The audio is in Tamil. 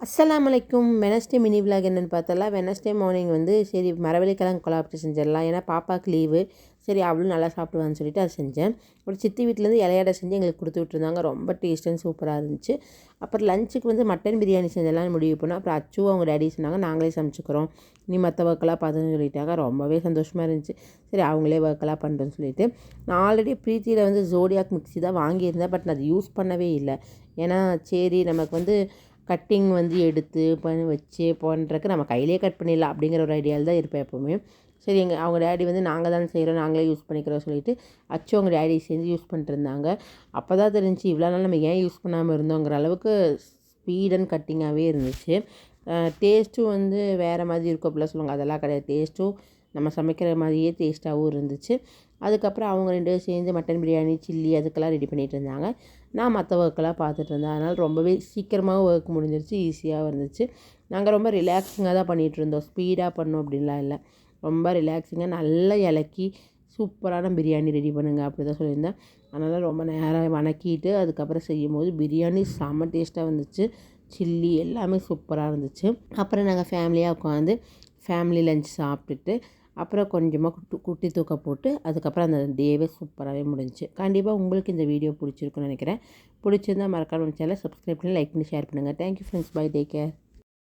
அஸ்ஸலாமு அலைக்கும். வெனஸ்டே மினி விலாக் என்னென்னு பார்த்தலாம். வெனஸ்டே மார்னிங் வந்து சரி மரவள்ளிக்கிழங்கு கொலாப்பட்டி செஞ்சிடலாம். ஏன்னா பாப்பாவுக்கு லீவு. சரி அவளும் நல்லா சாப்பிடுவான்னு சொல்லிட்டு அதை செஞ்சேன். ஒரு சித்தி வீட்டிலேருந்து இலையடை செஞ்சு எங்களுக்கு கொடுத்து விட்டுருந்தாங்க. ரொம்ப டேஸ்ட் அண்ட் சூப்பராக இருந்துச்சு. அப்புறம் லஞ்சுக்கு வந்து மட்டன் பிரியாணி செஞ்செல்லாம் முடிவு பண்ணோம். அப்புறம் அச்சு அவங்க டேடி சொன்னாங்க நாங்களே சமைச்சிக்கிறோம், நீ மற்ற ஒர்க்கெல்லாம் பார்த்துன்னு சொல்லிட்டாங்க. ரொம்பவே சந்தோஷமாக இருந்துச்சு. சரி அவங்களே ஒர்க்கெல்லாம் பண்ணுறேன்னு சொல்லிட்டு நான் ஆல்ரெடி ப்ரீத்தியில் வந்து ஜோடியாக் மிக்ஸி தான் வாங்கியிருந்தேன். பட் நான் அது யூஸ் பண்ணவே இல்லை. ஏன்னா சரி நமக்கு வந்து கட்டிங் வந்து எடுத்து பண்ணி வச்சு பண்ணுறக்கு நம்ம கையிலே கட் பண்ணிடலாம் அப்படிங்கிற ஒரு ஐடியாவில் தான் இருப்பேன் எப்போவுமே. சரி அவங்க டேடி வந்து நாங்கள் தானே செய்கிறோம், நாங்களே யூஸ் பண்ணிக்கிறோம் சொல்லிவிட்டு அச்சு அவங்க டேடி செஞ்சு யூஸ் பண்ணிட்டுருந்தாங்க. அப்போ தான் தெரிஞ்சு இவ்வளோ நாள் நம்ம ஏன் யூஸ் பண்ணாமல் இருந்தோங்கிற அளவுக்கு ஸ்பீட் அண்ட் கட்டிங்காகவே இருந்துச்சு. டேஸ்ட்டும் வந்து வேறு மாதிரி இருக்கும் அப்படிலாம் சொல்லுவாங்க. அதெல்லாம் கிடையாது. டேஸ்ட்டும் நம்ம சமைக்கிற மாதிரியே டேஸ்ட்டாகவும் இருந்துச்சு. அதுக்கப்புறம் அவங்க 2 பேரும் சேர்ந்து மட்டன் பிரியாணி, சில்லி அதுக்கெல்லாம் ரெடி பண்ணிகிட்டு இருந்தாங்க. நான் மற்ற ஒர்க்கெல்லாம் பார்த்துட்டு இருந்தேன். அதனால் ரொம்பவே சீக்கிரமாகவும் ஒர்க் முடிஞ்சிருச்சு, ஈஸியாகவும் இருந்துச்சு. நாங்கள் ரொம்ப ரிலாக்ஸிங்காக தான் பண்ணிகிட்டு இருந்தோம். ஸ்பீடாக பண்ணோம் அப்படின்லாம் இல்லை. ரொம்ப ரிலாக்ஸிங்காக நல்லா இலக்கி சூப்பரான பிரியாணி ரெடி பண்ணுங்க அப்படி தான் சொல்லியிருந்தேன். அதனால் ரொம்ப நேரம் வணக்கிட்டு அதுக்கப்புறம் செய்யும்போது பிரியாணி செம்ம டேஸ்ட்டாக வந்துச்சு. சில்லி எல்லாமே சூப்பராக இருந்துச்சு. அப்புறம் நாங்கள் ஃபேமிலியாக உட்காந்து ஃபேமிலி லஞ்ச் சாப்பிட்டுட்டு அப்புறம் கொஞ்சமாக குட்டி தூக்கம் போட்டு அதுக்கப்புறம் அந்த டேவே சூப்பராகவே முடிஞ்சிச்சு. கண்டிப்பாக உங்களுக்கு இந்த வீடியோ பிடிச்சிருக்குன்னு நினைக்கிறேன். பிடிச்சிருந்தால் மறக்காம சேனலை சப்ஸ்கிரைப் பண்ணி லைக் பண்ணி ஷேர் பண்ணுங்கள். Thank you friends. Bye. Take care.